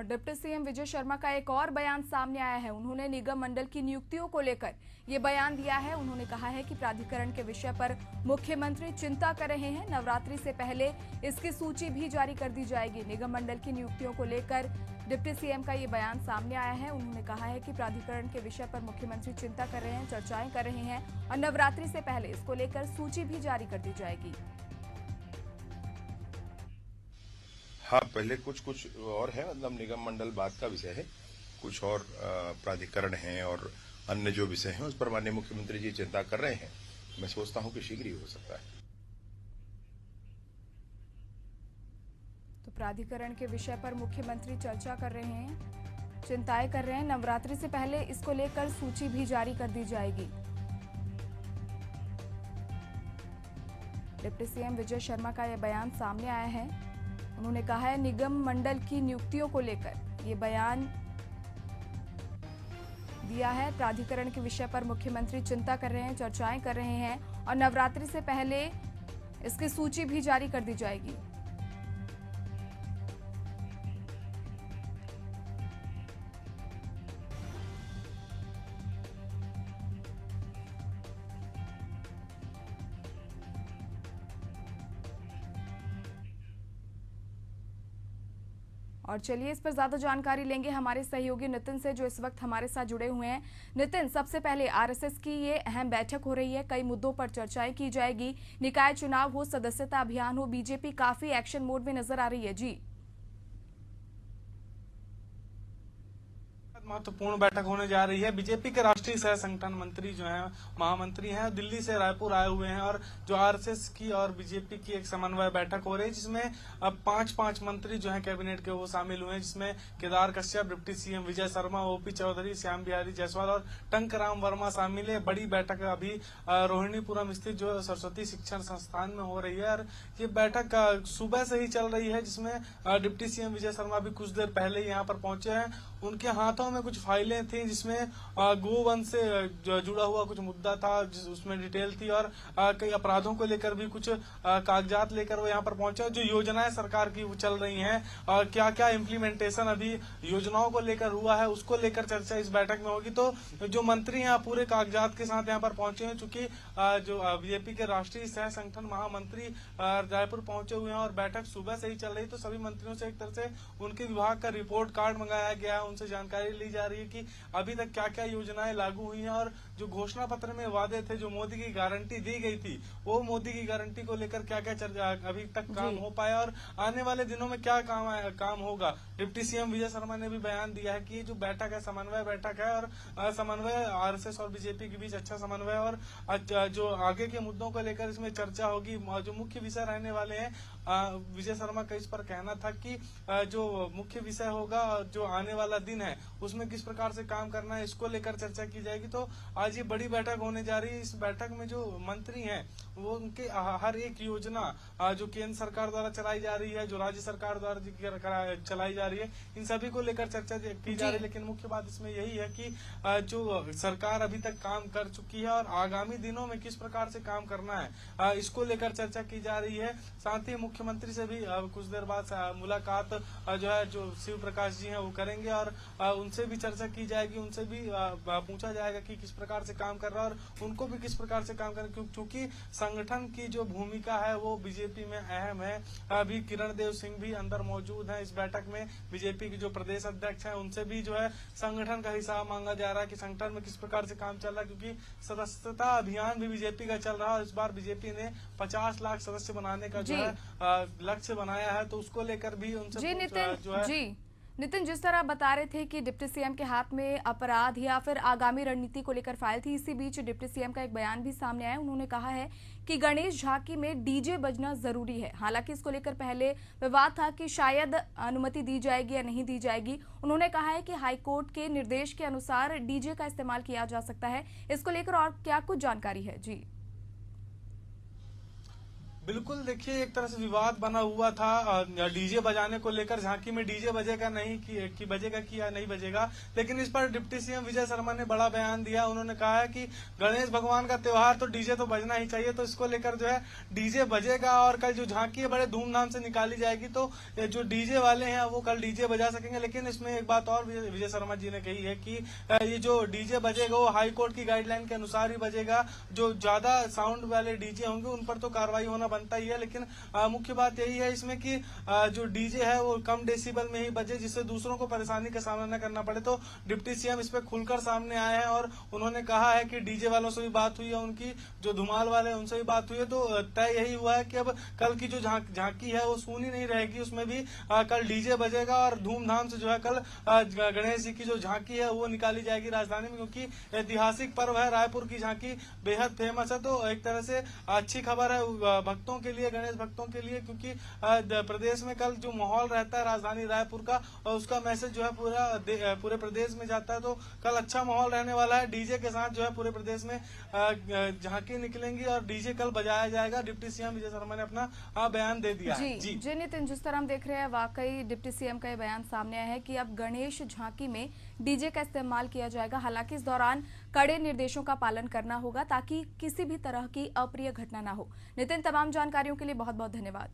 Deputy CM Vijay Sharma का एक और बयान सामने आया है। उन्होंने निगम मंडल की नियुक्तियों को लेकर ये बयान दिया है। उन्होंने कहा है कि प्राधिकरण के विषय पर मुख्यमंत्री चिंता कर रहे हैं। नवरात्रि से पहले इसकी सूची भी जारी कर दी जाएगी। निगम मंडल की नियुक्तियों को लेकर डिप्टी सीएम का ये बयान सामने आया है। उन्होंने कहा है कि प्राधिकरण के विषय पर मुख्यमंत्री चिंता कर रहे हैं, चर्चाएं कर रहे हैं और नवरात्रि से पहले इसको लेकर सूची भी जारी कर दी जाएगी। हाँ, पहले कुछ और है, मतलब निगम मंडल बात का विषय है। कुछ और प्राधिकरण हैं और अन्य जो विषय हैं उस पर माननीय मुख्यमंत्री जी चिंता कर रहे हैं। मैं सोचता हूं कि शीघ्र ही हो सकता है। तो प्राधिकरण के विषय पर मुख्यमंत्री चर्चा कर रहे हैं, चिंताएं कर रहे हैं। नवरात्रि से पहले इसको लेकर सूची भी जारी कर दी जाएगी। डिप्टी सीएम विजय शर्मा का यह बयान सामने आया है। उन्होंने कहा है निगम मंडल की नियुक्तियों को लेकर ये बयान दिया है। प्राधिकरण के विषय पर मुख्यमंत्री चिंता कर रहे हैं, चर्चाएं कर रहे हैं और नवरात्रि से पहले इसकी सूची भी जारी कर दी जाएगी। और चलिए इस पर ज्यादा जानकारी लेंगे हमारे सहयोगी नितिन से, जो इस वक्त हमारे साथ जुड़े हुए हैं। नितिन, सबसे पहले आरएसएस की ये अहम बैठक हो रही है, कई मुद्दों पर चर्चाएं की जाएगी। निकाय चुनाव हो, सदस्यता अभियान हो, बीजेपी काफी एक्शन मोड में नजर आ रही है। जी, महत्वपूर्ण बैठक होने जा रही है। बीजेपी के राष्ट्रीय सह संगठन मंत्री जो हैं, महामंत्री हैं, दिल्ली से रायपुर आए हुए हैं और जो आरएसएस की और बीजेपी की एक समन्वय बैठक हो रही है, जिसमें अब पांच मंत्री जो हैं कैबिनेट के वो शामिल हुए हैं, जिसमें Kedar Kashyap, deputy CM Vijay Sharma, OP Chaudhary, Shyam Bihari Jaiswal और टंकराम वर्मा शामिल है। बड़ी बैठक अभी रोहिणीपुरम स्थित जो सरस्वती शिक्षण संस्थान में हो रही है और ये बैठक सुबह से ही चल रही है, जिसमें डिप्टी सीएम विजय शर्मा भी कुछ देर पहले ही यहाँ पर पहुंचे हैं। उनके हाथों में कुछ फाइलें थी जिसमें गोवन से जुड़ा हुआ कुछ मुद्दा था, उसमें डिटेल थी और कई अपराधों को लेकर भी कुछ कागजात लेकर वो यहाँ पर पहुंचे। जो योजनाएं सरकार की वो चल रही हैं और क्या क्या इम्प्लीमेंटेशन अभी योजनाओं को लेकर हुआ है, उसको लेकर चर्चा इस बैठक में होगी। तो जो मंत्री यहाँ पूरे कागजात के साथ यहाँ पर पहुंचे हैं, चूंकि जो बीजेपी के राष्ट्रीय सह संगठन महामंत्री रायपुर पहुंचे हुए हैं और बैठक सुबह से ही चल रही, तो सभी मंत्रियों से एक तरह से उनके विभाग का रिपोर्ट कार्ड मंगाया गया, उनसे जानकारी ली जा रही है कि अभी तक क्या क्या योजनाएं लागू हुई हैं और जो घोषणा पत्र में वादे थे, जो मोदी की गारंटी दी गई थी, वो मोदी की गारंटी को लेकर क्या क्या अभी तक काम हो पाया और आने वाले दिनों में क्या काम होगा। डिप्टी सीएम विजय शर्मा ने भी बयान दिया है कि जो बैठक है समन्वय बैठक है और समन्वय आरएसएस और बीजेपी के बीच अच्छा समन्वय और जो आगे के मुद्दों को लेकर इसमें चर्चा होगी। जो मुख्य विषय रहने वाले हैं, विजय शर्मा का इस पर कहना था कि जो मुख्य विषय होगा, जो आने वाला दिन है उसमें किस प्रकार से काम करना है, इसको लेकर चर्चा की जाएगी। तो आज ये बड़ी बैठक होने जा रही है। इस बैठक में जो मंत्री हैं वो उनके हर एक योजना जो केंद्र सरकार द्वारा चलाई जा रही है, जो राज्य सरकार द्वारा चलाई जा रही है, इन सभी को लेकर चर्चा की जा रही है। लेकिन मुख्य बात इसमें यही है कि जो सरकार अभी तक काम कर चुकी है और आगामी दिनों में किस प्रकार से काम करना है, इसको लेकर चर्चा की जा रही है। साथ ही मुख्यमंत्री से भी कुछ देर बाद मुलाकात जो है जो शिव प्रकाश जी हैं वो करेंगे और उनसे भी चर्चा की जाएगी, उनसे भी पूछा जाएगा कि किस प्रकार से काम कर रहा है और उनको भी किस प्रकार से काम कर, क्योंकि संगठन की जो भूमिका है वो बीजेपी में अहम है। अभी किरण देव सिंह भी अंदर मौजूद हैं इस बैठक में। बीजेपी के जो प्रदेश अध्यक्ष हैं उनसे भी जो है संगठन का हिसाब मांगा जा रहा है कि संगठन में किस प्रकार से काम चल रहा है, क्योंकि सदस्यता अभियान भी बीजेपी का चल रहा है और इस बार बीजेपी ने 50 लाख सदस्य बनाने का जो है लक्ष्य बनाया है, तो उसको लेकर भी उनसे जो है नितिन, जिस तरह आप बता रहे थे कि डिप्टी सीएम के हाथ में अपराध या फिर आगामी रणनीति को लेकर फाइल थी, इसी बीच डिप्टी सीएम का एक बयान भी सामने आया। उन्होंने कहा है कि गणेश झांकी में डीजे बजना जरूरी है। हालांकि इसको लेकर पहले विवाद था कि शायद अनुमति दी जाएगी या नहीं दी जाएगी। उन्होंने कहा है कि हाईकोर्ट के निर्देश के अनुसार डीजे का इस्तेमाल किया जा सकता है। इसको लेकर और क्या कुछ जानकारी है? जी बिल्कुल, देखिए एक तरह से विवाद बना हुआ था डीजे बजाने को लेकर। झांकी में डीजे बजेगा नहीं कि बजेगा कि या नहीं बजेगा, लेकिन इस पर डिप्टी सीएम विजय शर्मा ने बड़ा बयान दिया। उन्होंने कहा है कि गणेश भगवान का त्योहार तो डीजे तो बजना ही चाहिए, तो इसको लेकर जो है डीजे बजेगा और कल जो झांकी है बड़े धूमधाम से निकाली जाएगी। तो जो डीजे वाले हैं वो कल डीजे बजा सकेंगे। लेकिन इसमें एक बात और विजय शर्मा जी ने कही है कि ये जो डीजे बजेगा वो हाई कोर्ट की गाइडलाइन के अनुसार ही बजेगा। जो ज्यादा साउंड वाले डीजे होंगे उन पर तो कार्रवाई होना बनता ही है, लेकिन मुख्य बात यही है इसमें कि जो डीजे है वो कम डेसिबल में ही बजे, जिससे दूसरों को परेशानी का सामना न करना पड़े। तो डिप्टी सीएम इस पे खुलकर सामने आए हैं और उन्होंने कहा है कि डीजे वालों से भी बात हुई है, उनकी जो धुमाल वाले हैं उनसे भी बात हुई है। तो तय यही हुआ है कि अब कल की जो झांकी है वो सूनी नहीं रहेगी, उसमें भी कल डीजे बजेगा और धूमधाम से जो है कल गणेश जी की जो झांकी है वो निकाली जाएगी राजधानी में, क्योंकि ऐतिहासिक पर्व है। रायपुर की झांकी बेहद फेमस है। तो एक तरह से अच्छी खबर है भक्तों के लिए, गणेश भक्तों के लिए, क्योंकि प्रदेश में कल जो माहौल रहता है राजधानी रायपुर का, उसका मैसेज जो है पूरे प्रदेश में जाता है। तो कल अच्छा माहौल रहने वाला है। डीजे के साथ जो है पूरे प्रदेश में झांकी निकलेंगी और डीजे कल बजाया जाएगा। डिप्टी सीएम विजय शर्मा ने अपना बयान दे दिया है। जी नितिन, जिस तरह हम देख रहे हैं वाकई डिप्टी सीएम का ये बयान सामने आया है कि अब गणेश झांकी में डीजे का इस्तेमाल किया जाएगा। हालांकि इस दौरान कड़े निर्देशों का पालन करना होगा ताकि किसी भी तरह की अप्रिय घटना ना हो। नितिन, तमाम जानकारियों के लिए बहुत बहुत धन्यवाद।